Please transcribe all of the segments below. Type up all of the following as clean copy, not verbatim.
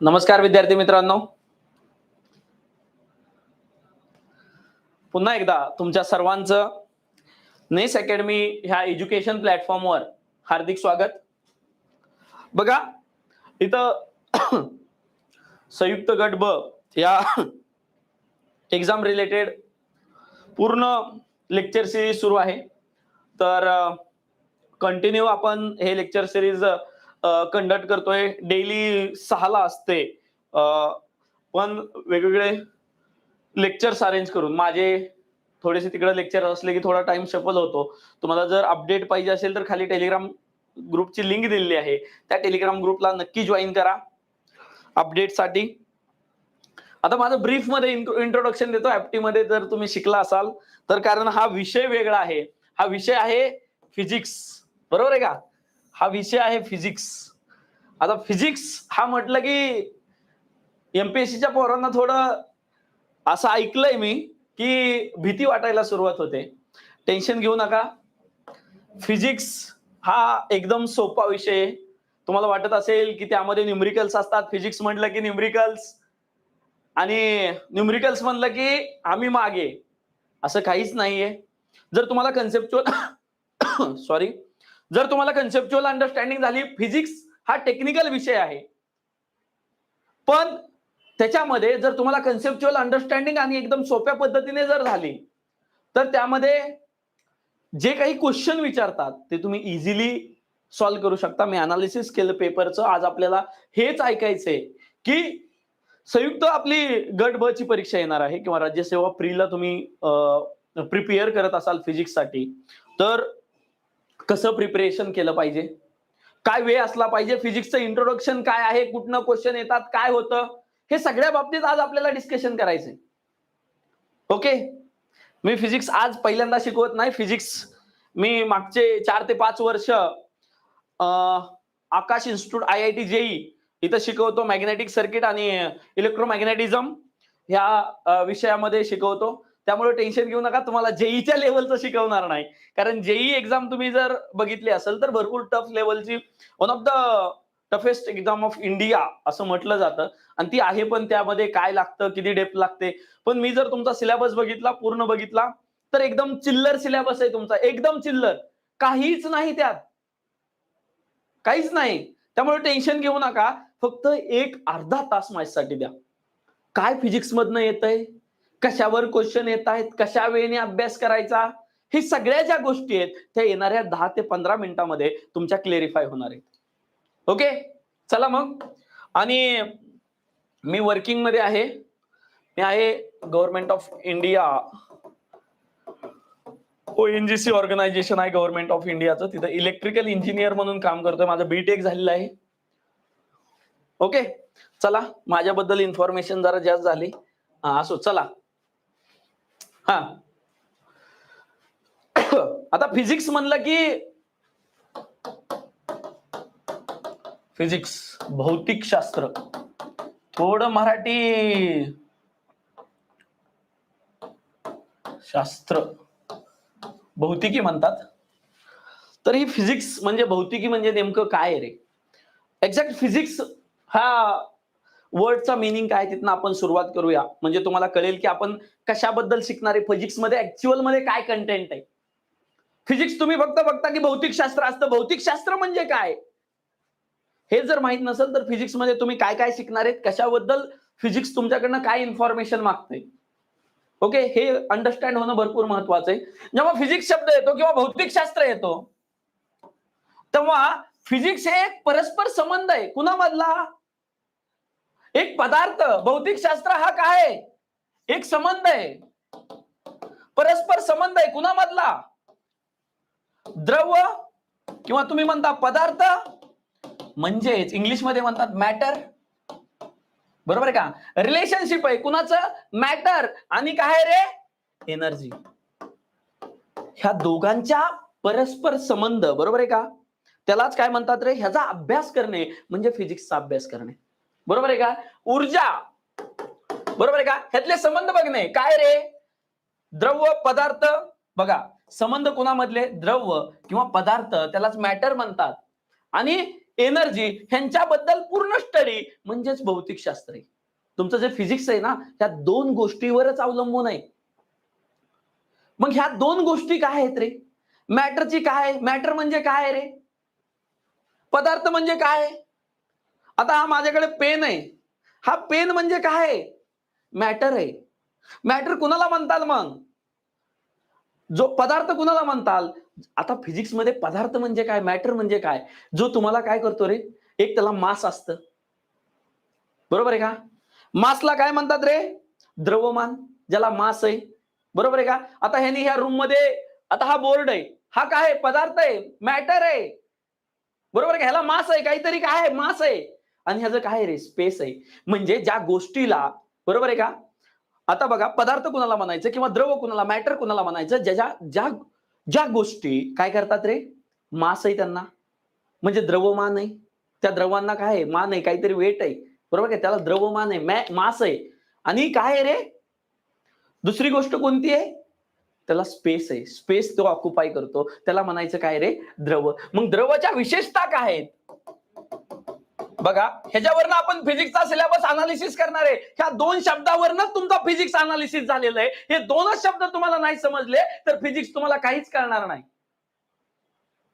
नमस्कार विद्यार्थी मित्रांनो. पुन्हा एकदा तुमच्या सर्वांचं नेस अकॅडमी ह्या एज्युकेशन प्लॅटफॉर्मवर हार्दिक स्वागत. बघा इथं संयुक्त गट ब या एक्झाम रिलेटेड पूर्ण लेक्चर सिरीज सुरू आहे. तर कंटिन्यू आपण हे लेक्चर सिरीज कंडक्ट करतोय. डेली 6ला असते, पण वेगवेगळे लेक्चर्स अरेंज करून. माझे थोडेसे तिकडे लेक्चर असले की थोडा टाइम शफल होतो. तुम्हाला जर अपडेट पाहिजे असेल तर खाली टेलिग्राम ग्रुपची लिंक दिलेली आहे, त्या टेलिग्राम ग्रुपला नक्की जॉईन करा अपडेटसाठी. आता माझं ब्रीफ मध्ये इंट्रोडक्शन देतो एफटी मध्ये, जर तुम्ही शिकला असाल तर, कारण हा विषय वेगळा आहे. हा विषय आहे फिजिक्स, बरोबर आहे का? हा विषय आहे फिजिक्स. आता फिजिक्स हा म्हटलं की एमपीएससीच्या पोरांना थोडं असं ऐकलंय मी की भीती वाटायला सुरुवात होते. टेन्शन घेऊ नका. फिजिक्स हा एकदम सोपा विषय आहे. तुम्हाला वाटत असेल की त्यामध्ये न्यूमरिकल्स असतात. फिजिक्स म्हटलं की न्यूमरिकल्स, आणि न्यूमरिकल्स म्हणलं की आम्ही मागे. असं काहीच नाहीये. जर तुम्हाला कन्सेप्च्युअल सॉरी जर तुम्हाला कन्सेप्च्युअल अंडरस्टँडिंग झाली, फिजिक्स हा टेक्निकल विषय आहे, पण त्याच्यामध्ये जर तुम्हाला कन्सेप्च्युअल अंडरस्टँडिंग आणि एकदम सोप्या पद्धतीने जर झाली, तर त्यामध्ये जे काही क्वेश्चन विचारतात ते तुम्ही इझिली सॉल्व्ह करू शकता. मी अनालिसिस केलं पेपरचं. आज आपल्याला हेच ऐकायचंय की संयुक्त आपली गट ब ची परीक्षा येणार आहे, किंवा राज्यसेवा प्रीला तुम्ही प्रिपेअर करत असाल फिजिक्ससाठी, तर कसं प्रिपरेशन केलं पाहिजे, काय वे असला पाहिजे, फिजिक्सचं इंट्रोडक्शन काय आहे, कुठनं क्वेश्चन येतात, काय होतं, हे सगळ्या बाबतीत आज आपल्याला डिस्कशन करायचंय. ओके. मी फिजिक्स आज पहिल्यांदा शिकवत नाही. फिजिक्स मी मागचे 4 ते 5 वर्ष आकाश इन्स्टिट्यूट IIT JEE इथं शिकवतो. मॅग्नेटिक सर्किट आणि इलेक्ट्रोमॅग्नेटिझम ह्या विषयामध्ये शिकवतो. त्यामुळे टेन्शन घेऊ नका, तुम्हाला जेईच्या लेवलचं शिकवणार नाही. कारण जेई एक्झाम तुम्ही जर बघितली असेल तर भरपूर टफ लेवलची, one of the toughest exam of India असं म्हटलं जातं, आणि ती आहे. पण त्यामध्ये काय लागतं, किती डेप्थ लागते. पण मी जर तुमचा सिलेबस बघितला, पूर्ण बघितला, तर एकदम चिल्लर सिलेबस आहे तुमचा, एकदम चिल्लर. काहीच नाही त्यात, काहीच नाही. त्यामुळे टेन्शन घेऊ नका. फक्त एक अर्धा तास माझ्यासाठी द्या. काय फिजिक्स मधनं येतंय, कशावर क्वेश्चन येत आहेत, कशा वेळेने अभ्यास करायचा, हे सगळ्या ज्या गोष्टी आहेत त्या येणाऱ्या 10 ते 15 मिनिटांमध्ये तुमच्या क्लेरिफाय होणार आहेत. ओके, चला मग. आणि मी वर्किंग मध्ये आहे. मी आहे government of India, ONGC organisation आहे गव्हर्नमेंट ऑफ इंडियाचं. तिथं इलेक्ट्रिकल इंजिनियर म्हणून काम करतोय. माझं बीटेक झालेलं आहे. ओके, चला. माझ्याबद्दल इन्फॉर्मेशन जरा जास्त झाली. असो, चला. हा, आता फिजिक्स म्हणलं की फिजिक्स भौतिक शास्त्र, थोडं मराठी शास्त्र, भौतिकी म्हणतात. तर ही फिजिक्स म्हणजे भौतिकी म्हणजे नेमकं काय रे? एक्झॅक्ट फिजिक्स हा वर्डचा मिनिंग काय, तिथनं आपण सुरुवात करूया. म्हणजे तुम्हाला कळेल की आपण कशाबद्दल शिकणार आहे, फिजिक्स मध्ये ऍक्च्युअल मध्ये काय कंटेंट आहे. फिजिक्स तुम्ही फक्त बघता की भौतिक शास्त्र असतं. भौतिक शास्त्र म्हणजे काय हे जर माहित नसेल तर फिजिक्स मध्ये तुम्ही काय काय शिकणार आहेत, कशाबद्दल फिजिक्स तुमच्याकडनं काय इन्फॉर्मेशन मागते, ओके, हे अंडरस्टँड होणं भरपूर महत्वाचं आहे. जेव्हा फिजिक्स शब्द येतो किंवा भौतिक शास्त्र येतो, तेव्हा फिजिक्स हे एक परस्पर संबंध आहे. कुणामधला? एक पदार्थ. भौतिक शास्त्र हा काय आहे? एक संबंध आहे, परस्पर संबंध आहे. कुणामधला? द्रव किंवा तुम्ही म्हणता पदार्थ, म्हणजेच इंग्लिश मध्ये म्हणतात मॅटर, बरोबर आहे का? रिलेशनशिप आहे कुणाचं? मॅटर आणि काय रे? एनर्जी. ह्या दोघांच्या परस्पर संबंध, बरोबर आहे का? त्यालाच काय म्हणतात रे? ह्याचा अभ्यास करणे म्हणजे फिजिक्सचा अभ्यास करणे, बरोबर आहे का? ऊर्जा, बरोबर आहे का? ह्यातले संबंध बघणे. काय रे? द्रव, पदार्थ. बघा, संबंध कोणामधले? द्रव किंवा पदार्थ, त्यालाच मॅटर म्हणतात. आणि एनर्जी ह्यांच्याबद्दल पूर्ण स्टडी म्हणजेच भौतिकशास्त्र आहे. तुमचं जे फिजिक्स आहे ना, त्या दोन गोष्टीवरच अवलंबून आहे. मग ह्या दोन गोष्टी काय आहेत रे? मॅटरची काय? मॅटर म्हणजे काय रे? पदार्थ म्हणजे काय? आता हा माझ्याकडे पेन आहे. हा पेन म्हणजे काय? मॅटर आहे. मॅटर कुणाला म्हणतात मग? जो पदार्थ कुणाला म्हणताल? आता फिजिक्स मध्ये पदार्थ म्हणजे काय, मॅटर म्हणजे काय, जो तुम्हाला काय करतो रे, एक त्याला मास असतं, बरोबर आहे का? मासला काय म्हणतात रे? द्रवमान, ज्याला मास आहे, बरोबर आहे का? आता ह्यानी ह्या रूम मध्ये, आता हा बोर्ड आहे, हा काय आहे? पदार्थ आहे, मॅटर आहे, बरोबर आहे का? ह्याला मास आहे, काहीतरी काय आहे? मास आहे. आणि ह्याचं काय रे? स्पेस आहे. म्हणजे ज्या गोष्टीला, बरोबर आहे का? आता बघा, पदार्थ कुणाला म्हणायचं किंवा द्रव कुणाला, मॅटर कुणाला म्हणायचं, ज्या ज्या ज्या गोष्टी काय करतात रे, मास आहे त्यांना, म्हणजे द्रवमान आहे. त्या द्रवांना काय आहे? मान आहे, काहीतरी वेट आहे, बरोबर आहे? त्याला द्रवमान आहे, मास आहे. आणि काय आहे रे, दुसरी गोष्ट कोणती आहे? त्याला स्पेस आहे. स्पेस तो ऑक्युपाय करतो, त्याला म्हणायचं काय रे? द्रव. मग द्रवच्या विशेषता काय आहेत? बघा, ह्याच्यावरनं आपण फिजिक्सचा सिलेबस अनालिसिस करणार आहे. ह्या दोन शब्दावरनं तुमचा फिजिक्स अनालिसिस झालेलं आहे. हे दोनच शब्द तुम्हाला नाही समजले तर फिजिक्स तुम्हाला काहीच कळणार नाही,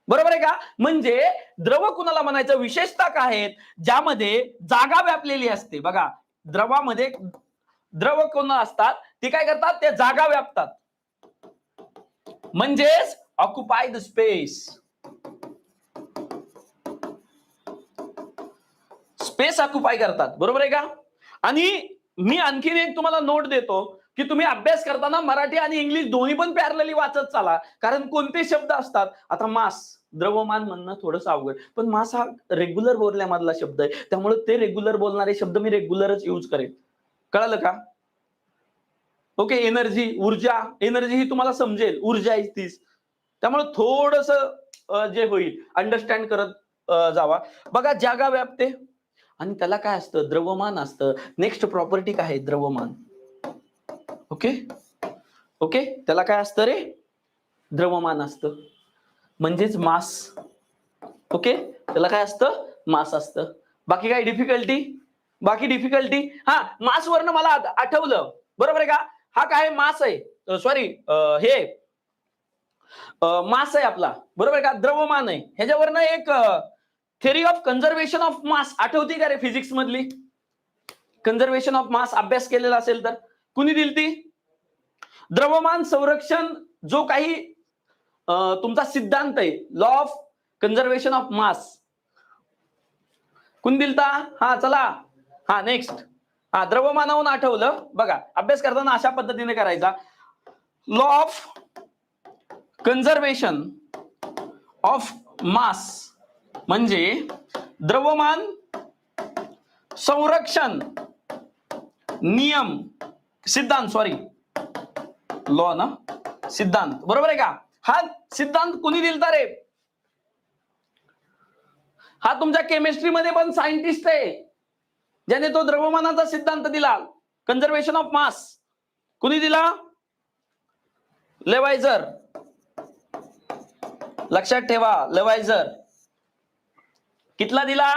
बरोबर आहे का? म्हणजे द्रव कुणाला म्हणायचं, विशेषता काय आहेत? ज्यामध्ये जागा व्यापलेली असते. बघा, द्रवामध्ये द्रव कोण असतात, ते काय करतात? ते जागा व्यापतात, म्हणजेच occupy the space. Space occupy करतात, बरोबर आहे का? आणि मी आणखीन एक तुम्हाला नोट देतो की तुम्ही अभ्यास करताना मराठी आणि इंग्लिश दोन्ही पण पॅरलली वाचत चाला. कारण कोणते शब्द असतात, आता मास, द्रवमान म्हणणं थोडंसं अवघड, पण मास हा रेग्युलर बोलण्यामधला शब्द आहे, त्यामुळे ते रेग्युलर बोलणारे शब्द मी रेग्युलरच यूज करेन. कळालं का? ओके. एनर्जी, ऊर्जा, एनर्जी ही तुम्हाला समजेल, ऊर्जा आहे तीच. त्यामुळे थोडस जे होईल अंडरस्टँड करत जावा. बघा, जागा व्यापते आणि त्याला काय असतं? द्रवमान असतं. नेक्स्ट प्रॉपर्टी काय आहे? द्रवमान. ओके ओके, त्याला काय असतं रे? द्रवमान असतं, म्हणजेच मास. ओके, त्याला काय असतं? मास असतं. बाकी काय डिफिकल्टी? बाकी डिफिकल्टी? हा, मास वरनं मला आठवलं, बरोबर आहे का? हा काय? मास आहे, सॉरी, हे मास आहे आपला, बरोबर आहे का? द्रवमान आहे. ह्याच्यावरनं एक theory of conservation of mass आठवती का रे फिजिक्स मधली? कन्झर्वेशन ऑफ मास अभ्यास केलेला असेल तर कुणी दिली ती? द्रवमान संरक्षण जो काही तुमचा सिद्धांत आहे, लॉ ऑफ कन्झर्वेशन ऑफ मास, कुणी दिलता? हा, चला, हा नेक्स्ट. हा, द्रवमानावरून आठवलं. बघा, अभ्यास करताना अशा पद्धतीने करायचा. लॉ ऑफ कन्झर्वेशन ऑफ मास म्हणजे द्रवमान संरक्षण नियम, सिद्धांत, सॉरी, लॉ ना, सिद्धांत, बरोबर आहे का? हा सिद्धांत कुणी दिलता रे? हा तुमच्या केमिस्ट्रीमध्ये पण सायंटिस्ट आहे, ज्याने तो द्रवमानाचा सिद्धांत दिला, कन्झर्वेशन ऑफ मास. कुणी दिला? लेवायझर. लक्षात ठेवा, लेवायझर. कितला दिला?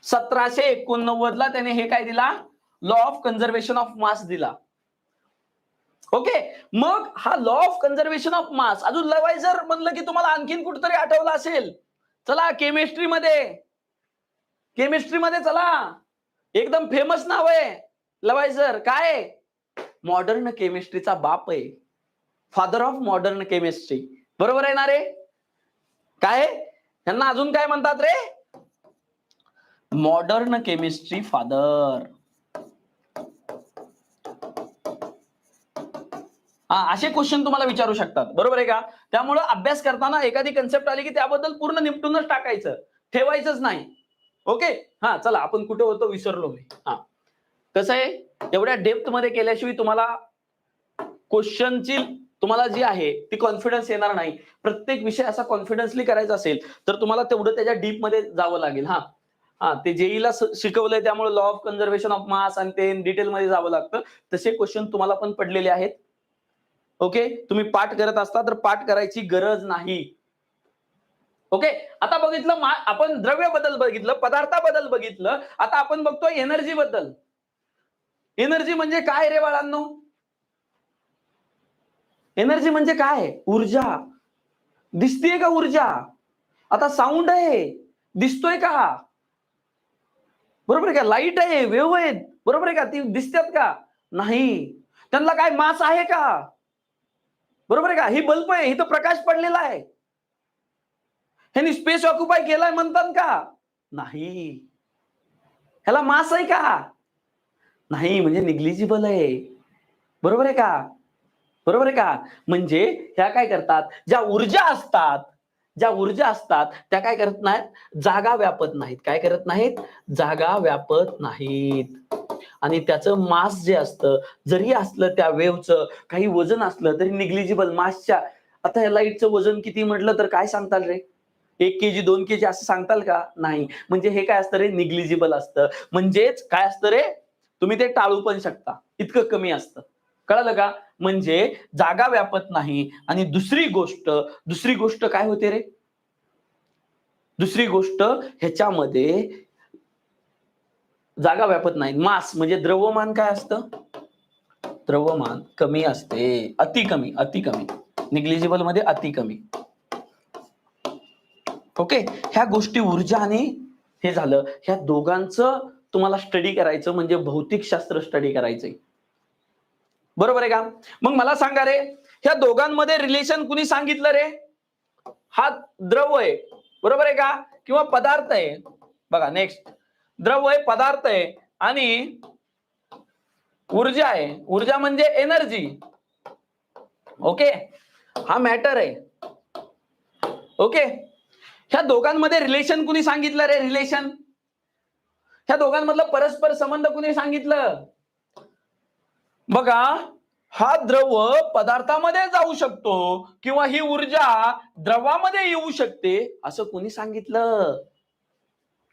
1789 ला त्याने हे काय दिला? लॉ ऑफ कन्झर्वेशन ऑफ मास दिला. ओके. मग हा लॉ ऑफ कन्झर्वेशन ऑफ मास, अजून लेवायझर म्हणलं की तुम्हाला आणखीन कुठेतरी आठवलं असेल. चला, केमिस्ट्रीमध्ये चला, एकदम फेमस नाव आहे लेवायझर. काय? मॉडर्न केमिस्ट्रीचा बाप आहे, फादर ऑफ मॉडर्न केमिस्ट्री, बरोबर आहे ना रे? काय यांना अजून काय म्हणतात रे? Modern chemistry father. हा, असे क्वेश्चन तुम्हाला विचारू शकतात, बरोबर आहे का? त्यामुळे अभ्यास करताना एखादी कन्सेप्ट आली की त्याबद्दल पूर्ण निपटूनच टाकायचं, ठेवायचंच नाही. ओके. हा, चला, आपण कुठे होतो विसरलो मी. हा, कसं आहे, एवढ्या डेप्थ मध्ये केल्याशिवाय तुम्हाला क्वेश्चनची तुम्हाला जी आहे ती कॉन्फिडन्स येणार नाही. प्रत्येक विषय असा कॉन्फिडन्सली करायचा असेल तर तुम्हाला तेवढं त्याच्या डीप मध्ये जावं लागेल. हा हा, ते जेईला शिकवलंय, त्यामुळे लॉ ऑफ कन्झर्वेशन ऑफ मास आणि ते डिटेल मध्ये जावं लागतं. तसे क्वेश्चन तुम्हाला पण पडलेले आहेत. ओके, तुम्ही पाठ करत असता तर पाठ करायची गरज नाही. ओके, आता बघितलं आपण द्रव्य बद्दल बघितलं, पदार्थाबद्दल बघितलं, आता आपण बघतोय एनर्जी बद्दल. एनर्जी म्हणजे काय रे बाळांनो? एनर्जी म्हणजे काय? ऊर्जा. दिसतीये का ऊर्जा? आता साऊंड आहे, दिसतोय का? बरोबर आहे का? लाईट आहे, वेव्ह आहेत, बरोबर आहे का? ती दिसतात का? नाही. त्यांना काय मास आहे का? बरोबर आहे का? ही बल्ब आहे, इथं प्रकाश पडलेला आहे. ह्यानी स्पेस ऑक्युपाय केलाय म्हणतात का? नाही. ह्याला मास आहे का? नाही, म्हणजे निग्लिजिबल आहे. बरोबर आहे का? बरोबर आहे का? म्हणजे ह्या काय करतात, ज्या ऊर्जा असतात त्या काय करत नाहीत, जागा व्यापत नाहीत. काय करत नाहीत? जागा व्यापत नाहीत. आणि त्याचं मास जे असतं, जरी असलं त्या वेव्हचं काही वजन असलं तरी निग्लिजिबल मासच्या. आता या लाईटचं वजन किती म्हटलं तर काय सांगताल रे? 1 केजी 2 केजी असं सांगताल का? नाही. म्हणजे हे काय असतं रे? निग्लिजिबल असतं. म्हणजेच काय असतं रे? तुम्ही ते टाळू पण शकता. इतकं कमी असतं. कळालं का? म्हणजे जागा व्यापत नाही. आणि दुसरी गोष्ट काय होते रे? दुसरी गोष्ट ह्याच्यामध्ये जागा व्यापत नाही. मास म्हणजे द्रव्यमान काय असतं? द्रव्यमान कमी असते. अति कमी, अति कमी. निग्लिजिबल मध्ये अति कमी. ओके, ह्या गोष्टी ऊर्जा आणि हे झालं. ह्या दोघांचं तुम्हाला स्टडी करायचं म्हणजे भौतिकशास्त्र स्टडी करायचंय. बरोबर आहे का? मग मला सांगा रे, ह्या दोघांमध्ये रिलेशन कुणी सांगितलं रे? हा द्रव आहे, बरोबर आहे का? किंवा पदार्थ आहे. बघा नेक्स्ट, द्रव आहे, पदार्थ आहे आणि ऊर्जा आहे. ऊर्जा म्हणजे एनर्जी. ओके, हा मॅटर आहे. ओके, ह्या दोघांमध्ये रिलेशन कुणी सांगितलं रे? रिलेशन, ह्या दोघांमधलं परस्पर संबंध कुणी सांगितलं? बघा, हा द्रव पदार्थामध्ये जाऊ शकतो किंवा ही ऊर्जा द्रवामध्ये येऊ शकते असं कुणी सांगितलं?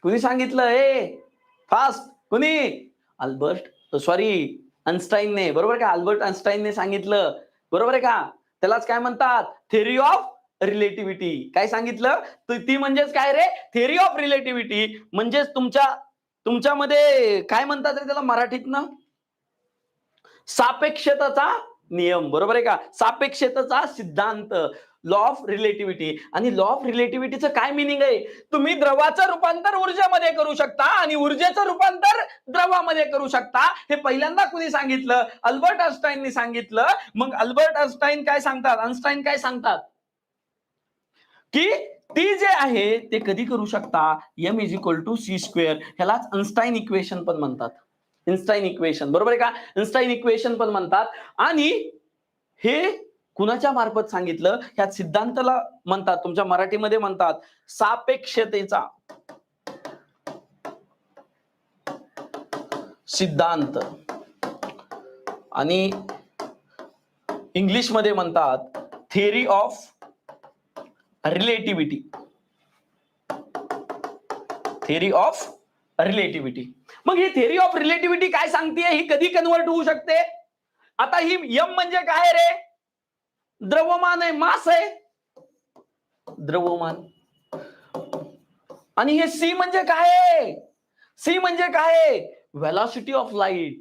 कुणी सांगितलं? फास्ट कुणी? अन्स्टाईनने. बरोबर का? अल्बर्ट अन्स्टाईनने सांगितलं. बरोबर आहे का? त्यालाच काय म्हणतात? Theory of relativity. काय सांगितलं? ती म्हणजेच काय रे? थेअरी ऑफ रिलेटिव्हिटी म्हणजेच तुमच्यामध्ये काय म्हणतात रे त्याला मराठीतनं? सापेक्षतेचा नियम. बरोबर आहे का? सापेक्षतेचा सिद्धांत, लॉ ऑफ रिलेटिव्हिटी. आणि लॉ ऑफ रिलेटिव्हिटीचं काय मिनिंग आहे? तुम्ही द्रवाचं रूपांतर ऊर्जेमध्ये करू शकता आणि ऊर्जेचं रूपांतर द्रवामध्ये करू शकता. हे पहिल्यांदा कुणी सांगितलं? अल्बर्ट आइन्स्टाईननी सांगितलं. मग अल्बर्ट आइन्स्टाईन काय सांगतात? की ती जे आहे ते कधी करू शकता? m = c². ह्यालाच आइन्स्टाईन इक्वेशन पण म्हणतात. आइन्स्टाईन इक्वेशन, बरोबर आहे का? आइन्स्टाईन इक्वेशन पण म्हणतात. आणि हे कुणाच्या मार्फत सांगितलं? ह्या सिद्धांताला म्हणतात, तुमच्या मराठीमध्ये म्हणतात सापेक्षतेचा सिद्धांत, आणि इंग्लिश मध्ये म्हणतात theory of relativity. Theory of relativity. मग ही थेअरी ऑफ रिलेटिव्हिटी काय सांगतेय? ही कधी कन्वर्ट होऊ शकते? आता ही यम म्हणजे काय रे? द्रव्यमान आहे, मास आहे, द्रव्यमान. आणि हे सी म्हणजे काय आहे? सी म्हणजे काय आहे? Velocity of light.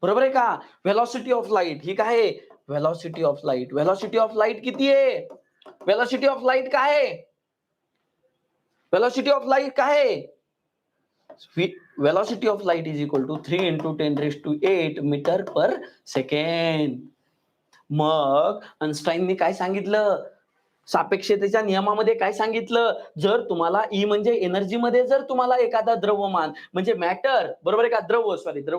बरोबर आहे का? व्हेलॉसिटी ऑफ लाईट ही काय आहे? Velocity of light. Velocity of light किती आहे? व्हेलॉसिटी ऑफ लाईट काय आहे? व्हेलॉसिटी ऑफ लाईट काय आहे? velocity of light is equal to 3 × 10⁸ metre per second. मग आइन्स्टाईनने काय सांगितलं? सापेक्षतेच्या नियमामध्ये काय सांगितलं? जर तुम्हाला ई म्हणजे एनर्जी मध्ये जर तुम्हाला एखादा द्रव्यमान म्हणजे मॅटर, बरोबर आहे का?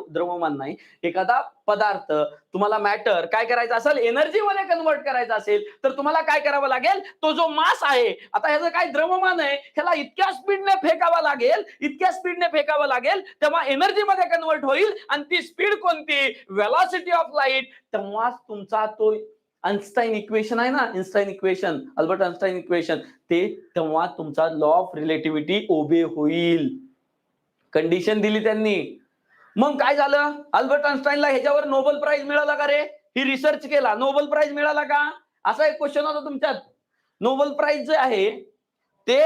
द्रव्यमान नाही, एखादा पदार्थ तुम्हाला मॅटर काय करायचं असेल? एनर्जी मध्ये कन्वर्ट करायचा असेल तर तुम्हाला काय करावं लागेल? तो जो मास आहे, आता ह्याचं काय द्रव्यमान आहे, ह्याला इतक्या स्पीडने फेकावं लागेल तेव्हा एनर्जी मध्ये कन्वर्ट होईल. आणि ती स्पीड कोणती? Velocity of light. तेव्हाच तुमचा तो आइन्स्टाईन इक्वेशन आहे ना, अल्बर्ट आइन्स्टाईन इक्वेशन, ते तेव्हा तुमचा लॉ ऑफ रिलेटिव्हिटी ओबे होईल. कंडिशन दिली त्यांनी. मग काय झालं? अल्बर्ट आइन्स्टाईनला ह्याच्यावर नोबेल प्राइज मिळाला का रे? ही रिसर्च केला, नोबेल प्राइज मिळाला का? असा एक क्वेश्चन होता तुमच्यात. नोबेल प्राइज जे आहे ते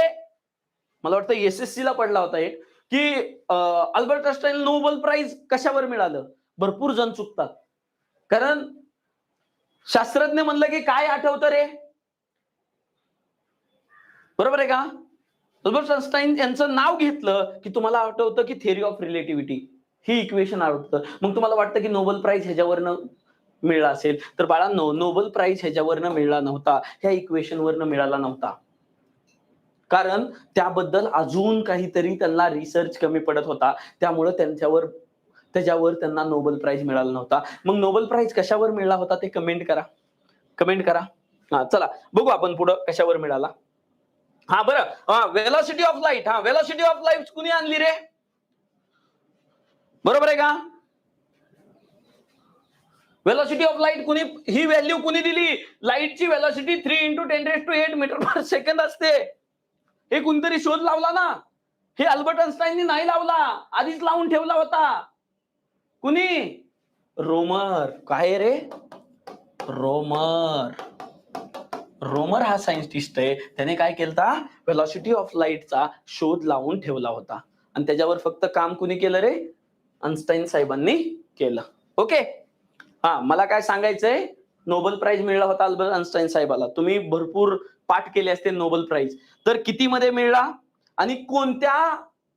मला वाटतं एसएससी ला पडला होता एक, की अल्बर्ट आइन्स्टाईन नोबेल प्राइज कशावर मिळालं. भरपूर जण चुकतात, कारण शास्त्रज्ञ म्हणलं की काय आठवतं रे, बरोबर आहे का. अल्बर्ट आइन्स्टाईन यांचं नाव घेतलं की तुम्हाला आठवतं की theory of relativity, he equation आवडतं. मग तुम्हाला वाटतं की नोबेल प्राइज ह्याच्यावरनं मिळाला असेल. तर बाळांनो, नोबेल प्राइज ह्याच्यावरनं मिळाला नव्हता, ह्या इक्वेशनवरनं मिळाला नव्हता. कारण त्याबद्दल अजून काहीतरी त्यांना रिसर्च कमी पडत होता. त्यामुळे त्याच्यावर त्यांना नोबेल प्राइज मिळाला नव्हता. मग नोबेल प्राइज कशावर मिळाला होता ते कमेंट करा. कमेंट करा. चला बघू आपण पुढं कशावर मिळाला. बरं, velocity of light. Velocity of light कुणी आणली रे? बरोबर आहे का? वेलॉसिटी ऑफ लाईट कुणी, ही व्हॅल्यू कुणी दिली? लाईटची वेलॉसिटी 3 × 10⁸ मीटर/सेकंद असते. हे कोणतरी शोध लावला ना. हे अल्बर्ट आइन्स्टाईननी नाही लावला, आधीच लावून ठेवला होता. कुणी? रोमर. काय रे? रोमर. रोमर हा सायंटिस्ट आहे. त्याने काय केलता? वेलॉसिटी ऑफ लाईटचा शोध लावून ठेवला होता. आणि त्याच्यावर फक्त काम कुणी केलं रे? आइन्स्टाईन साहेबांनी केलं. ओके. मला काय सांगायचंय, नोबेल प्राइज मिळाला होता अल्बर्ट आइन्स्टाईन साहेबाला. तुम्ही भरपूर पाठ केले असते नोबेल प्राइज. तर किती मध्ये मिळला आणि कोणत्या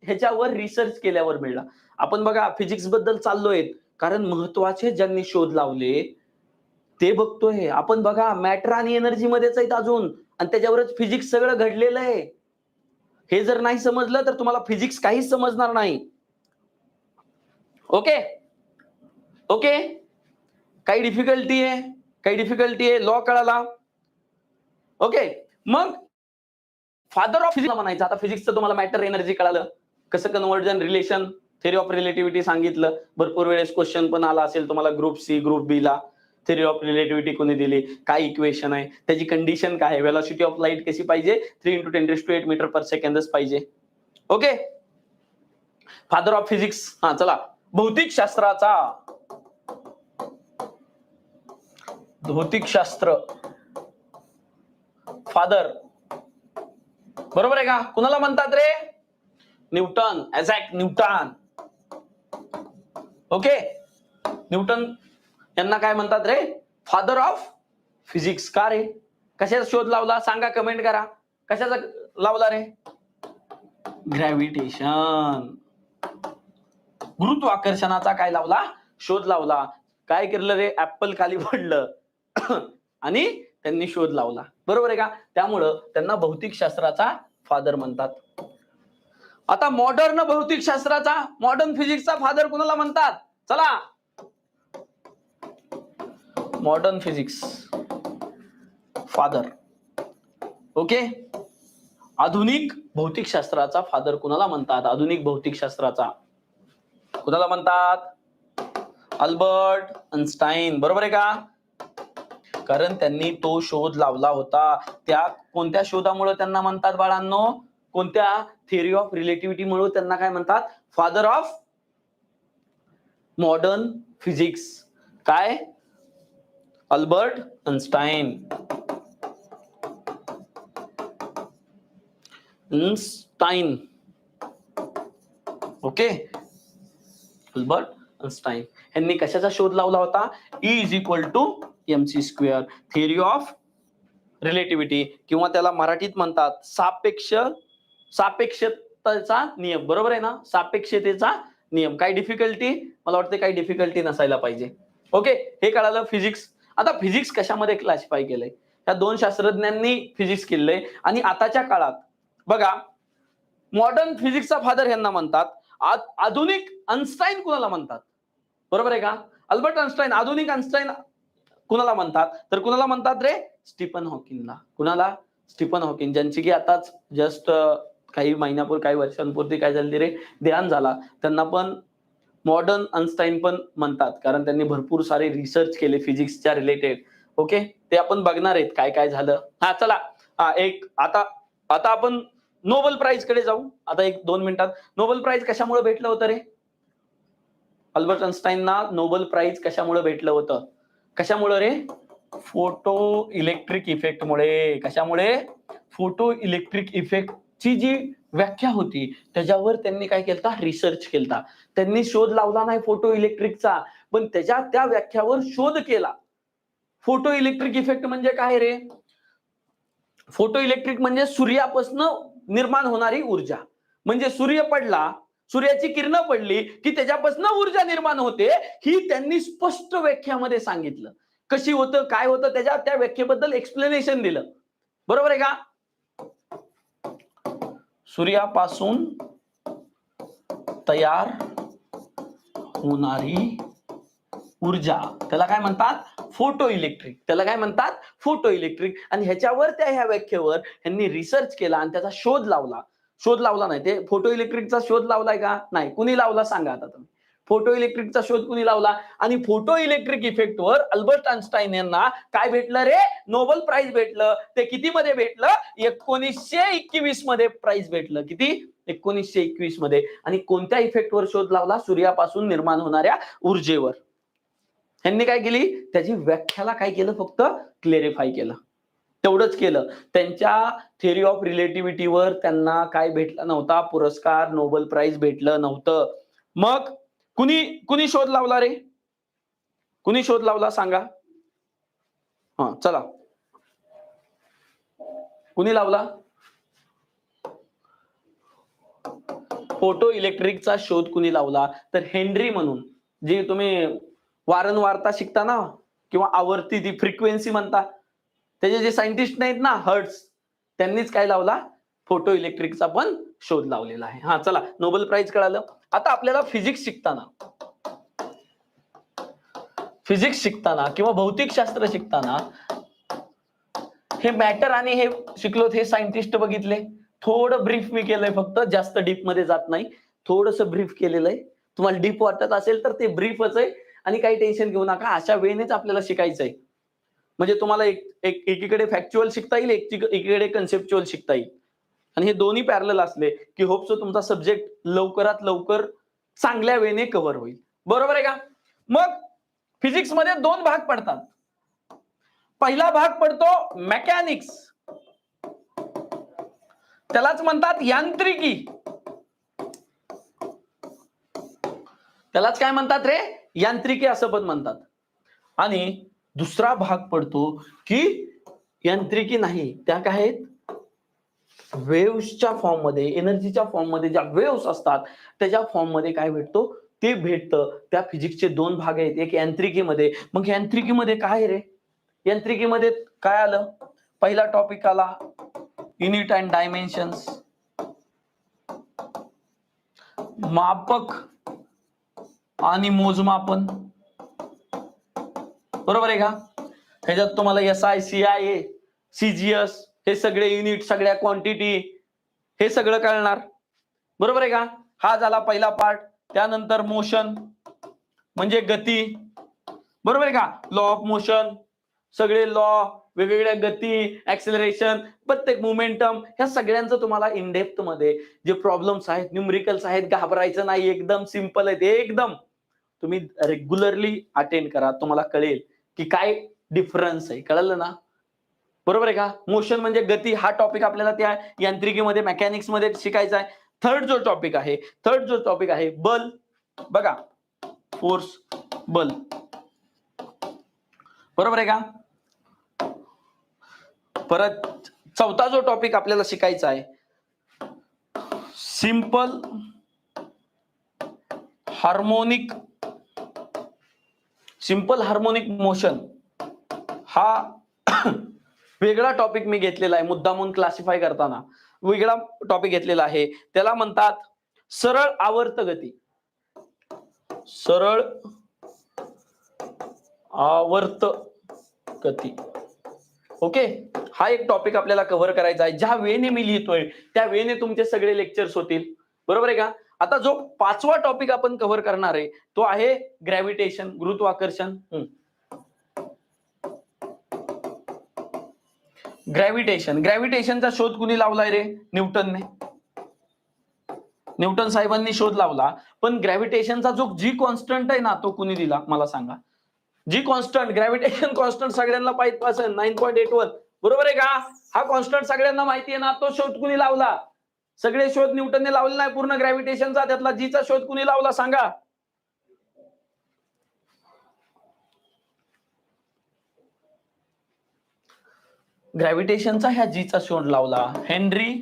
ह्याच्यावर रिसर्च केल्यावर मिळला? आपण बघा फिजिक्स बद्दल चाललोय, कारण महत्वाचे ज्यांनी शोध लावले ते बघतोय आपण. बघा मॅटर आणि एनर्जी मध्येच आहेत अजून, आणि त्याच्यावरच फिजिक्स सगळं घडलेलं आहे. हे जर नाही समजलं तर तुम्हाला फिजिक्स काहीच समजणार नाही. Okay okay. काही डिफिकल्टी आहे? काही डिफिकल्टी आहे? लॉ कळाला? ओके. मग फादर ऑफ फिजिक्स म्हणायचं. आता फिजिक्सचं तुम्हाला मॅटर एनर्जी कळालं, कसं conversion, relation, theory of relativity सांगितलं. भरपूर वेळेस क्वेश्चन पण आला असेल तुम्हाला ग्रुप सी, ग्रुप बी ला. थेअरी ऑफ रिलेटिव्हिटी कोणी दिली, काय इक्वेशन आहे, त्याची कंडिशन काय आहे, वेलॉसिटी ऑफ लाईट कशी पाहिजे, 3 × 10⁸ मीटर/सेकंदच पाहिजे. ओके. Father of physics. चला, भौतिकशास्त्राचा, भौतिकशास्त्र फादर, बरोबर आहे का? कुणाला म्हणतात रे? न्यूटन. ॲझॅक न्यूटन. ओके. न्यूटन यांना काय म्हणतात रे? Father of physics. का रे? कशाचा शोध लावला सांगा, कमेंट करा. कशाचा लावला रे? ग्रॅव्हिटेशन, गुरुत्वाकर्षणाचा काय लावला? शोध लावला. काय केलं रे? ऍपल खाली पडलं आणि त्यांनी शोध लावला. बरोबर आहे का? त्यामुळं त्यांना भौतिकशास्त्राचा फादर म्हणतात. आता मॉडर्न भौतिकशास्त्राचा, मॉडर्न फिजिक्सचा फादर कुणाला म्हणतात? चला, मॉडर्न फिजिक्स फादर. ओके. आधुनिक भौतिकशास्त्राचा फादर कुणाला म्हणतात? आधुनिक भौतिकशास्त्राचा कुणाला म्हणतात? Albert Einstein. बरोबर आहे का? कारण त्यांनी तो शोध लावला होता. त्या कोणत्या शोधामुळे त्यांना म्हणतात बाळांनो? कोणत्या? थेअरी ऑफ रिलेटिव्हिटीमुळे त्यांना काय म्हणतात? Father of modern physics. काय? Albert Einstein. Einstein. Okay. Albert Einstein यांनी कशाचा शोध लावला होता? E=mc², थेअरी ऑफ रिलेटिव्हिटी, किंवा त्याला मराठीत म्हणतात सापेक्षतेचा नियम. बरोबर आहे ना? सापेक्षतेचा नियम. काही डिफिकल्टी? मला वाटतं काही डिफिकल्टी नसायला पाहिजे. ओके. हे कळालं फिजिक्स. आता फिजिक्स कशामध्ये क्लासिफाय केलंय? या दोन शास्त्रज्ञांनी फिजिक्स केलंय. आणि आताच्या काळात बघा, मॉडर्न फिजिक्सचा फादर यांना म्हणतात. आधुनिक आइन्स्टाईन कुणाला म्हणतात? बरोबर आहे का? Albert Einstein. आधुनिक आइन्स्टाईन कुणाला म्हणतात? तर कुणाला म्हणतात रे? स्टीफन हॉकिंगला. कुणाला? स्टीफन हॉकिंग, ज्यांची की आताच जस्ट काही महिन्यापूर्वी, काही वर्षांपूर्वी काय झाली रे? देहांत झाला. त्यांना पण मॉडर्न आइन्स्टाईन पण म्हणतात, कारण त्यांनी भरपूर सारे रिसर्च केले फिजिक्सच्या रिलेटेड. ओके. ते आपण बघणार आहेत काय काय झालं. चला, आता आपण नोबेल प्राइज कडे जाऊ. आता 1-2 मिनिटात. नोबेल प्राइज कशामुळे भेटलं होतं रे? अल्बर्ट आइन्स्टाईनना नोबेल प्राइज कशामुळे भेटलं होतं? कशामुळे रे? फोटो इलेक्ट्रिक इफेक्टमुळे. कशामुळे? फोटो इलेक्ट्रिक इफेक्टची जी व्याख्या होती त्याच्यावर त्यांनी काय केलता, रिसर्च केलता. त्यांनी शोध लावला नाही फोटो इलेक्ट्रिकचा, पण त्या व्याख्यावर शोध केला. फोटो इलेक्ट्रिक इफेक्ट म्हणजे काय रे? फोटो इलेक्ट्रिक म्हणजे सूर्यापासून निर्माण होणारी ऊर्जा. म्हणजे सूर्य पडला, सूर्याची किरणं पडली की त्याच्यापासून ऊर्जा निर्माण होते, ही त्यांनी स्पष्ट व्याख्यामध्ये सांगितलं. कशी होतं, काय होतं, त्या व्याख्येबद्दल एक्सप्लेनेशन दिलं. बरोबर आहे का? सूर्यापासून तयार होणारी ऊर्जा त्याला काय म्हणतात, फोटो इलेक्ट्रिक. त्याला काय म्हणतात, फोटो इलेक्ट्रिक. आणि ह्याच्यावर ह्या व्याख्येवर यांनी रिसर्च केला आणि त्याचा शोध लावला. शोध लावला नाही, ते फोटो इलेक्ट्रिकचा शोध लावलाय का? नाही. कुणी लावला सांगा आता तुम्ही. फोटो इलेक्ट्रिकचा शोध कुणी लावला? आणि फोटो इलेक्ट्रिक इफेक्टवर अल्बर्ट आइन्स्टाईन यांना काय भेटलं रे? नोबेल प्राइज भेटलं. ते किती मध्ये भेटलं? 1921 मध्ये प्राइज भेटलं. किती? 1921 मध्ये. आणि कोणत्या इफेक्टवर शोध लावला? सूर्यापासून निर्माण होणाऱ्या ऊर्जेवर. त्यांनी काय केली? त्याची व्याख्याला काय केलं? फक्त क्लेरिफाय केलं. तेवढंच केलं. त्यांच्या थिअरी ऑफ रिलेटिव्हिटीवर त्यांना काय भेटलं नव्हता? पुरस्कार, नोबेल प्राइज भेटलं नव्हतं. मग कुणी शोध लावला रे? कुणी शोध लावला सांगा? चला. कुणी लावला? फोटो इलेक्ट्रिकचा शोध कुणी लावला? तर हेनरी म्हणून, जे तुम्ही वारंवारता शिकता ना, किंवा आवर्ती, ती फ्रिक्वेन्सी म्हणता, त्याचे जे सायंटिस्ट नाहीत ना, हर्ट्स, त्यांनीच काय लावला? फोटो इलेक्ट्रिकचा पण शोध लावलेला आहे. चला, नोबेल प्राइज कळालं. आता आपल्याला फिजिक्स शिकताना किंवा भौतिकशास्त्र शिकताना हे मॅटर आणि हे शिकलो, हे सायंटिस्ट बघितले. थोडं ब्रीफ मी केलंय, फक्त जास्त डीप मध्ये जात नाही. थोडस ब्रीफ केलेलं आहे. तुम्हाला डीप वाटत असेल तर ते ब्रीफच आहे, आणि काही टेन्शन घेऊ नका. अशा वेळेनेच आपल्याला शिकायचंय. म्हणजे तुम्हाला एकीकडे फॅक्च्युअल शिकता येईल, एकीकडे कन्सेप्च्युअल शिकता येईल. आणि हे दोन्ही पॅरलल असले की होप सो तुमचा सब्जेक्ट लवकरात लवकर चांगल्या वेने कव्हर होईल. बरोबर आहे का? मग फिजिक्स मध्ये 2 भाग पडतात. पहिला भाग पडतो मेकॅनिक्स, त्यालाच म्हणतात यांत्रिकी. त्यालाच काय म्हणतात रे? यांत्रिकी असं पण म्हणतात. आणि दुसरा भाग पडतो की यांत्रिकी नाही, त्या काय आहेत? वेव्हच्या फॉर्म मध्ये, एनर्जीच्या फॉर्म मध्ये ज्या वेव्हस असतात त्याच्या फॉर्म मध्ये काय भेटतो? ते भेटतं. त्या फिजिक्सचे 2 भाग आहेत, एक यांत्रिकीमध्ये. मग यांत्रिकीमध्ये काय रे? यांत्रिकीमध्ये काय आलं? पहिला टॉपिक आला युनिट अँड डायमेन्शन्स, मापक आणि मोजमापन. बरोबर आहे का? ह्याच्यात तुम्हाला SI, CI, CGS हे सगळे युनिट, सगळ्या क्वांटिटी, हे सगळं कळणार. बरोबर आहे का? हा झाला पहिला पार्ट. त्यानंतर मोशन म्हणजे गती. बरोबर आहे का? लॉ ऑफ मोशन, सगळे लॉ, वेगवेगळ्या गती, ऍक्सेलरेशन, प्रत्येक मोमेंटम, ह्या सगळ्यांचं तुम्हाला इन डेप्थ मध्ये जे प्रॉब्लेम्स आहेत, न्यूमरिकल्स आहेत, घाबरायचं नाही. एकदम सिंपल आहेत. एकदम तुम्ही रेग्युलरली अटेंड करा, तुम्हाला कळेल की काय डिफरन्स आहे. कळलं ना? बरोबर आहे का? मोशन म्हणजे गती, हा टॉपिक आपल्याला त्या यांत्रिकीमध्ये, मेकॅनिक्स मध्ये शिकायचा आहे. थर्ड जो टॉपिक आहे बल. बघा, फोर्स, बल. बरोबर आहे का? परत चौथा जो टॉपिक आपल्याला शिकायचा आहे सिंपल हार्मोनिक मोशन. हा वेगळा टॉपिक मी घेतलेला आहे, मुद्दामून क्लासिफाय करताना वेगळा टॉपिक घेतलेला आहे. त्याला म्हणतात सरळ आवर्त गती. सरळ आवर्त गती. ओके, हा एक टॉपिक आपल्याला कव्हर करायचा आहे. ज्या वेने मी लिहितोय त्या वेने तुमचे सगळे लेक्चर्स होतील. बरोबर आहे का? आता जो 5वा टॉपिक आपण कव्हर करणार आहे तो आहे ग्रॅव्हिटेशन, गुरुत्वाकर्षण. ग्रॅव्हिटेशनचा शोध कुणी लावलाय रे? न्यूटनने. न्यूटन साहेबांनी शोध लावला. पण ग्रॅव्हिटेशनचा जो जी कॉन्स्टंट आहे ना, तो कुणी दिला मला सांगा? जी कॉन्स्टंट, ग्रॅव्हिटेशन कॉन्स्टंट सगळ्यांना माहित असेल, 9.81. बरोबर आहे का? हा कॉन्स्टंट सगळ्यांना माहिती आहे ना. तो शोध कुणी लावला? सगळे शोध न्यूटनने लावले नाही. पूर्ण ग्रॅव्हिटेशनचा त्यातला जीचा शोध कुणी लावला सांगा? ग्रॅव्हिटेशनचा ह्या जीचा शोध लावला हेनरी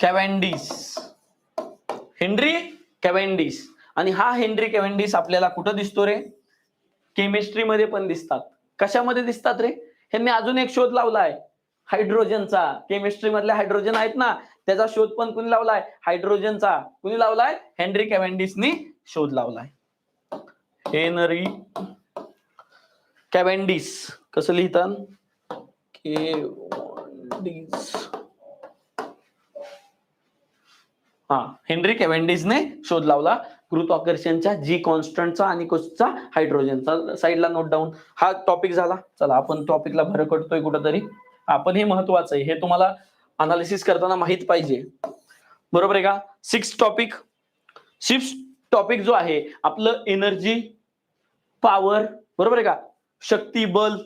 कॅव्हेंडिश. Henry Cavendish. आणि हा हेनरी कॅव्हेंडिश आपल्याला कुठं दिसतो रे? केमिस्ट्रीमध्ये पण दिसतात. कशामध्ये दिसतात रे? ह्यांनी अजून एक शोध लावलाय हायड्रोजनचा. केमिस्ट्री मधले हायड्रोजन आहेत ना, त्याचा शोध पण कुणी लावलाय? हायड्रोजनचा. कुणी लावलाय? हेनरी कॅव्हेंडिशनी शोध लावलाय. Henry Cavendish. कसं लिहितात? कॅव्हेंडिश. हा, हेनरी कॅव्हेंडिशने शोध लावला गुरुत्वाकर्षणच्या जी कॉन्स्टंटचा आणि कशाचा? हायड्रोजनचा. साईडला नोट डाऊन. हा टॉपिक झाला. चला आपण टॉपिकला भरकटतोय कुठंतरी. आपण हे महत्वाचं आहे, हे तुम्हाला अनालिसिस करताना माहित पाहिजे. बरोबर आहे का? सिक्स टॉपिक जो आहे आपलं एनर्जी, पॉवर, बरोबर आहे का? शक्ती, बल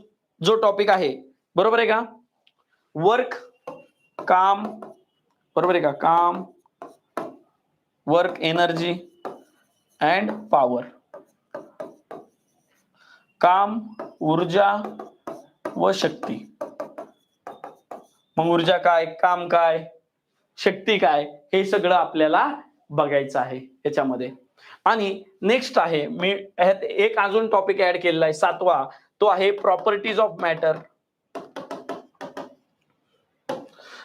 जो टॉपिक आहे, बरोबर आहे का? वर्क, काम, बरोबर आहे का? काम, वर्क, एनर्जी अँड पॉवर. काम, ऊर्जा व शक्ती. मग ऊर्जा काय, काम काय, शक्ती काय, हे सगळं आपल्याला बघायचं आहे याच्यामध्ये. आणि नेक्स्ट आहे, मी एक अजून टॉपिक ऍड केलेला आहे 7वा. तो आहे प्रॉपर्टीज ऑफ मॅटर.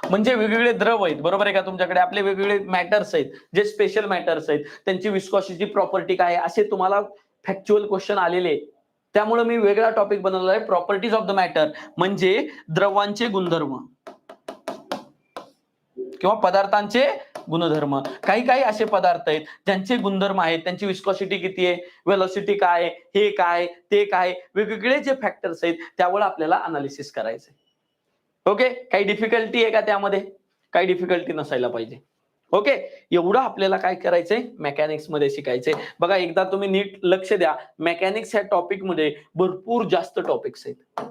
म्हणजे वेगवेगळे द्रव आहेत, बरोबर आहे का? तुमच्याकडे आपले वेगवेगळे मॅटर्स आहेत, जे स्पेशल मॅटर्स आहेत, त्यांची विस्कॉसिटी प्रॉपर्टी काय आहे, असे तुम्हाला फॅक्च्युअल क्वेश्चन आलेले. त्यामुळे मी वेगळा टॉपिक बनवला आहे प्रॉपर्टीज ऑफ द मॅटर. म्हणजे द्रवांचे गुणधर्म किंवा पदार्थांचे गुणधर्म. काही काही असे पदार्थ आहेत ज्यांचे गुणधर्म आहेत, त्यांची विस्कॉसिटी किती आहे, वेलोसिटी काय, हे काय, ते काय, वेगवेगळे जे फॅक्टर्स आहेत त्यावर आपल्याला अनालिसिस करायचंय. ओके, काही डिफिकल्टी आहे का त्यामध्ये? काही डिफिकल्टी नसायला पाहिजे. ओके, एवढं आपल्याला काय करायचंय? मेकॅनिक्स मध्ये शिकायचंय. बघा, एकदा तुम्ही नीट लक्ष द्या. मेकॅनिक्स ह्या टॉपिक मध्ये भरपूर जास्त टॉपिक्स आहेत.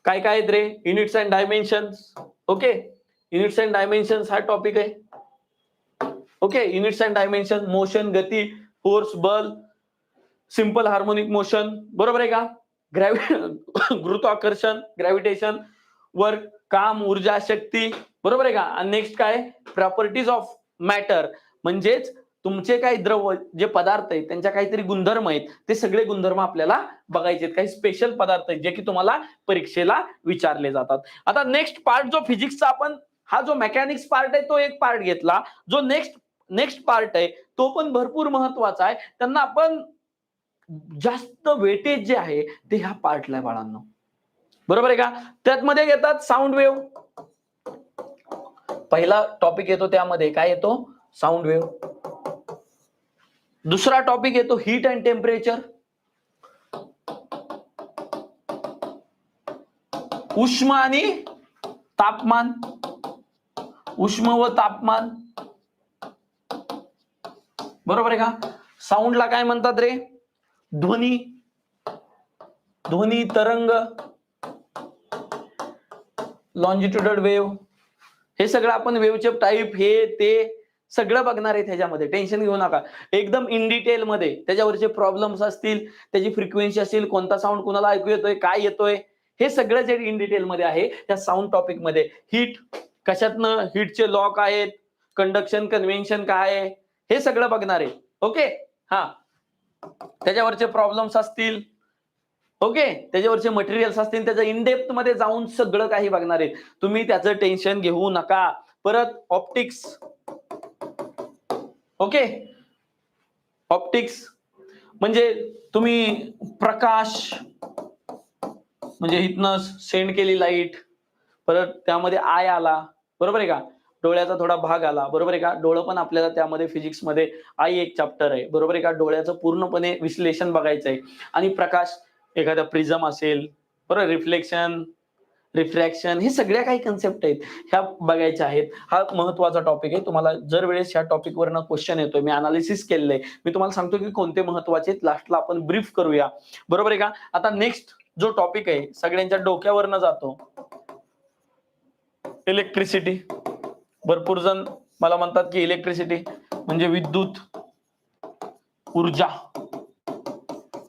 काय काय आहेत रे? Units and dimensions. Okay, units and dimensions हा टॉपिक आहे. Okay, units and dimension, motion, गती, फोर्स, बल, सिंपल हार्मोनिक मोशन, बरोबर आहे का? गुरुत्वाकर्षण, ग्रॅव्हिटेशन, वर्क, काम, ऊर्जा, शक्ती, बरोबर आहे का? आणि नेक्स्ट काय? Properties of matter. म्हणजेच तुमचे काही द्रव, जे पदार्थ आहेत त्यांच्या काहीतरी गुणधर्म आहेत, ते सगळे गुणधर्म आपल्याला बघायचे आहेत. काही स्पेशल पदार्थ आहेत जे की तुम्हाला परीक्षेला विचारले जातात. आता नेक्स्ट पार्ट जो फिजिक्सचा, आपण हा जो मेकॅनिक्स पार्ट आहे तो एक पार्ट घेतला. जो नेक्स्ट पार्ट आहे तो पण भरपूर महत्वाचा आहे. त्यांना आपण जास्त वेटेज जे आहे ते ह्या पार्टला आहे बाळांनो, बरोबर आहे का? त्यात मध्ये येतात साऊंड वेव्ह. पहिला टॉपिक येतो त्यामध्ये काय येतो? Sound wave. दुसरा टॉपिक येतो हीट अँड टेम्परेचर. उष्म आणि तापमान. उष्म व तापमान, बरोबर आहे का? साऊंडला काय म्हणतात रे? ध्वनी, ध्वनी तरंग, लॉन्जिट्युडल वेव्ह. हे सगळं आपण वेव्हचे टाईप, हे ते सगळं बघणार आहे त्याच्यामध्ये. टेन्शन घेऊ नका. एकदम इन डिटेल मध्ये त्याच्यावरचे प्रॉब्लेम्स असतील, त्याची फ्रिक्वेन्सी असेल, कोणता साऊंड कुणाला ऐकू येतोय, काय येतोय, हे सगळं जे इन डिटेल मध्ये आहे त्या साऊंड टॉपिक मध्ये. हीट, कशातनं हिटचे लॉ काय आहेत, कंडक्शन, कन्व्हेन्शन काय आहे, हे सगळं बघणार आहे. ओके, हा, त्याच्यावरचे प्रॉब्लेम्स असतील, ओके, त्याच्यावरचे मटेरियल्स असतील, त्याचं इन डेप्थ मध्ये जाऊन सगळं काही बघणार आहे. तुम्ही त्याचं टेन्शन घेऊ नका. परत ऑप्टिक्स. ओके, ऑप्टिक्स म्हणजे तुम्ही प्रकाश, म्हणजे इथनं सेंड केली लाईट, परत त्यामध्ये आय आला, बरोबर आहे का? डोळ्याचा थोडा भाग आला, बरोबर आहे का? डोळं पण आपल्याला त्यामध्ये फिजिक्स मध्ये आई एक चॅप्टर आहे, बरोबर आहे का? डोळ्याचं पूर्णपणे विश्लेषण बघायचं आहे. आणि प्रकाश, एखादा प्रिझम असेल, बरोबर, रिफ्लेक्शन, रिफ्रॅक्शन, हे सगळ्या काही कन्सेप्ट आहेत ह्या बघायच्या आहेत. हा महत्वाचा टॉपिक आहे. तुम्हाला जर वेळेस ह्या टॉपिकवरनं क्वेश्चन येतोय, मी अनालिसिस केलेलं आहे, मी तुम्हाला सांगतो की कोणते महत्वाचे आहेत. लास्टला आपण ब्रीफ करूया, बरोबर आहे का? आता नेक्स्ट जो टॉपिक आहे सगळ्यांच्या डोक्यावरनं जातो, इलेक्ट्रिसिटी. भरपूर जण मला म्हणतात की इलेक्ट्रिसिटी म्हणजे विद्युत ऊर्जा,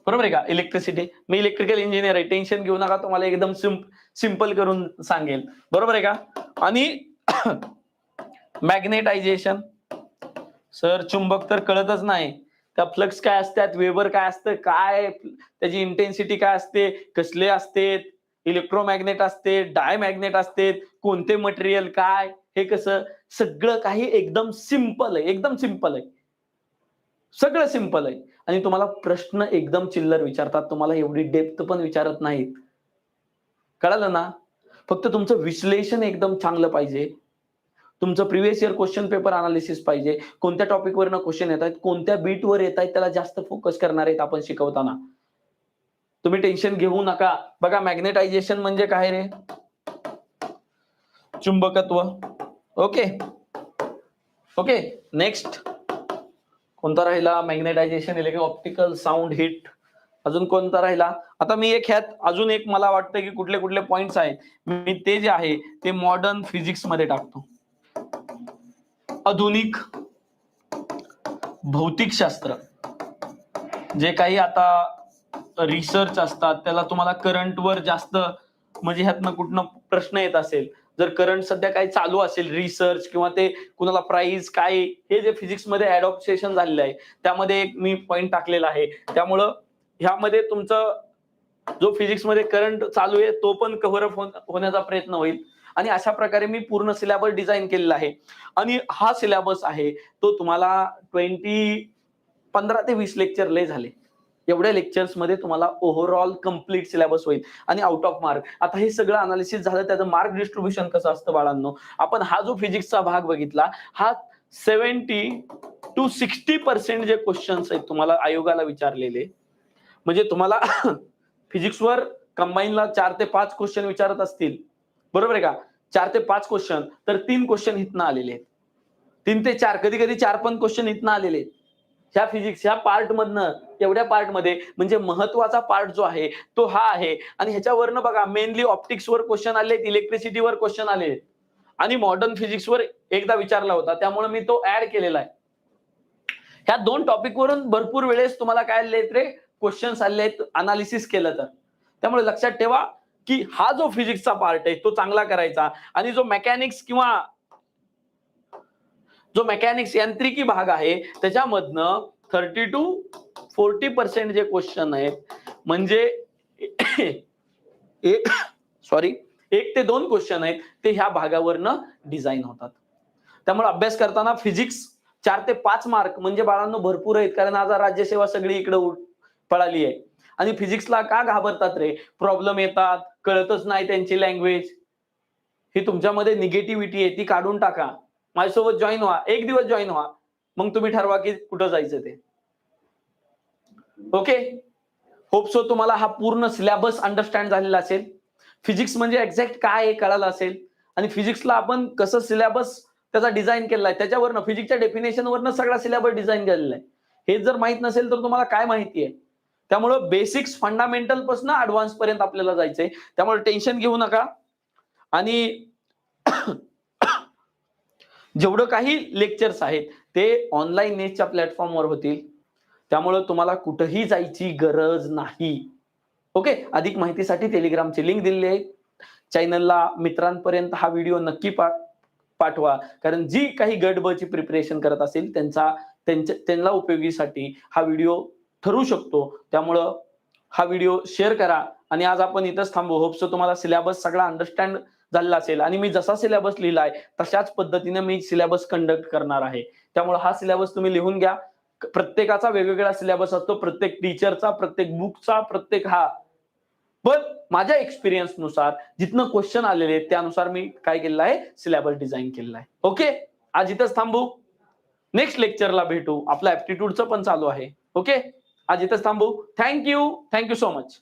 बरोबर आहे का? इलेक्ट्रिसिटी. मी इलेक्ट्रिकल इंजिनियर आहे, टेन्शन घेऊ नका, तुम्हाला एकदम सिंपल करून सांगेल, बरोबर आहे का? आणि मॅग्नेटायझेशन, सर चुंबक तर कळतच नाही, त्या फ्लक्स काय असतात, वेबर काय असतं, काय त्याची इंटेन्सिटी काय असते, कसले असते, इलेक्ट्रोमॅग्नेट असते, डायमॅग्नेट असते, कोणते मटेरियल काय, हे कसं, सगळं काही एकदम सिंपल आहे, एकदम सिंपल आहे, सगळं सिंपल आहे. आणि तुम्हाला प्रश्न एकदम चिल्लर विचारतात, तुम्हाला एवढी डेप्थ पण विचारत नाहीत. कळालं ना? फक्त तुमचं विश्लेषण एकदम चांगलं पाहिजे. तुमचं previous year question paper analysis पाहिजे. कोणत्या टॉपिकवरनं क्वेश्चन येत आहेत, कोणत्या बीटवर येत आहेत, त्याला जास्त फोकस करणार आहेत आपण शिकवताना. तुम्ही टेन्शन घेऊ नका. बघा मॅग्नेटायझेशन म्हणजे काय रे? चुंबकत्व. Okay okay. नेक्स्ट कोणता राहिला? Magnetisation, electric, optical, sound, heat. अजून कोणता राहिला? आता मी एक ह्यात अजून एक मला वाटतं की कुठले कुठले पॉइंट्स आहेत, मी ते जे आहे ते मॉडर्न फिजिक्स मध्ये टाकतो. आधुनिक भौतिकशास्त्र, जे काही आता रिसर्च असतात त्याला तुम्हाला करंटवर जास्त, म्हणजे ह्यातनं कुठनं प्रश्न येत असेल, जर करंट सध्या काही चालू असेल रिसर्च किंवा ते कुणाला प्राइज काय, हे जे फिजिक्स मध्ये ऍडॉप्टेशन झालेलं आहे त्यामध्ये एक मी पॉइंट टाकलेला आहे. त्यामुळं ह्यामध्ये तुमचं जो फिजिक्स मध्ये करंट चालू आहे तो पण कव्हर अप होण्याचा प्रयत्न होईल. आणि अशा प्रकारे मी पूर्ण सिलेबस डिझाईन केलेला आहे. आणि हा सिलेबस आहे तो तुम्हाला 15 ते 20 लेक्चर लय झाले, एवढ्या लेक्चर्स मध्ये तुम्हाला ओव्हरऑल कम्प्लीट सिलेबस होईल. आणि आउट ऑफ मार्क, आता हे सगळं अनालिसिस झालं, त्याचं मार्क डिस्ट्रीब्युशन कसं असतं बाळांनो, आपण हा जो फिजिक्सचा भाग बघितला, हा 70 to 60% जे क्वेश्चन्स आहेत तुम्हाला आयोगाला विचारलेले, म्हणजे तुम्हाला फिजिक्सवर कंबाईनला 4 ते 5 क्वेश्चन विचारत असतील, बरोबर आहे का? 4 ते 5 क्वेश्चन, तर 3 क्वेश्चन इथनं आलेले आहेत. 3 ते 4, कधी कधी 4 पण क्वेश्चन इथनं आलेले आहेत. ह्या फिजिक्स ह्या पार्ट मधनं, एवढ्या पार्ट मध्ये, म्हणजे महत्वाचा पार्ट जो आहे तो हा आहे. आणि ह्याच्यावरनं बघा मेनली ऑप्टिक्सवर क्वेश्चन आले, इलेक्ट्रिसिटीवर क्वेश्चन आले, आणि मॉडर्न फिजिक्सवर एकदा विचारला होता, त्यामुळे मी तो ऍड केलेला आहे. ह्या 2 टॉपिक वरून भरपूर वेळेस तुम्हाला काय आले रे, क्वेश्चन्स आले आहेत अनालिसिस केलं तर. त्यामुळे लक्षात ठेवा की हा जो फिजिक्सचा पार्ट आहे तो चांगला करायचा, आणि जो मेकॅनिक्स यांत्रिकी भाग आहे त्याच्यामधनं 30 to 40% जे क्वेश्चन आहेत, म्हणजे एक 1 ते 2 क्वेश्चन आहेत ते ह्या भागावरनं डिझाईन होतात. त्यामुळे अभ्यास करताना फिजिक्स 4 ते 5 मार्क म्हणजे बाळांनो भरपूर आहेत, कारण आज राज्यसेवा सगळी इकडे पळाली आहे. आणि फिजिक्सला का घाबरतात रे? प्रॉब्लेम येतात, कळतच नाही त्यांची लँग्वेज. ही तुमच्यामध्ये निगेटिव्हिटी आहे, ती काढून टाका. माझ्यासोबत जॉईन व्हा, एक दिवस जॉईन व्हा, मग तुम्ही ठरवा की कुठं जायचं ते. ओके. होप सो तुम्हाला हा पूर्ण सिलेबस अंडरस्टँड झालेला असेल. फिजिक्स म्हणजे एक्झॅक्ट काय आहे कळालं असेल, आणि फिजिक्सला आपण कसं सिलेबस त्याचा डिझाईन केलेला आहे, त्याच्यावरनं फिजिक्सच्या डेफिनेशनवरनं सगळा सिलेबस डिझाईन केलेला आहे. हे जर माहित नसेल तर तुम्हाला काय माहिती आहे? त्यामुळे बेसिक्स फंडामेंटल पासून ऍडव्हान्स पर्यंत आपल्याला जायचंय. त्यामुळे टेन्शन घेऊ नका. आणि जेवढं काही लेक्चर्स आहेत ते ऑनलाईन नेटच्या प्लॅटफॉर्मवर होतील, त्यामुळे तुम्हाला कुठेही जायची गरज नाही. ओके. अधिक माहितीसाठी टेलिग्रामची लिंक दिलेली आहे. चॅनलला मित्रांपर्यंत हा व्हिडिओ नक्की पाठवा, कारण जी काही गट ब ची प्रिपरेशन करत असेल त्यांना उपयोगीसाठी हा व्हिडिओ ठरू शकतो. त्यामुळं हा व्हिडिओ शेअर करा. आणि आज आपण इथंच थांबू. होप्स तुम्हाला सिलेबस सगळा अंडरस्टँड झालेला असेल, आणि मी जसा सिलेबस लिहिलाय तशाच पद्धतीने मी सिलेबस कंडक्ट करणार आहे. त्यामुळे हा सिलेबस तुम्ही लिहून घ्या. प्रत्येकाचा वेगवेगळा सिलेबस असतो, प्रत्येक टीचरचा, प्रत्येक बुकचा, प्रत्येक पण माझ्या एक्सपिरियन्स नुसार जिथनं क्वेश्चन आलेले आहेत त्यानुसार मी काय केलेलं आहे, सिलेबस डिझाईन केलेला आहे. ओके. आज इथंच थांबू. नेक्स्ट लेक्चरला भेटू. आपलं ऍप्टिट्यूडचं पण चालू आहे. ओके. आज इथंच थांबू. Thank you so much.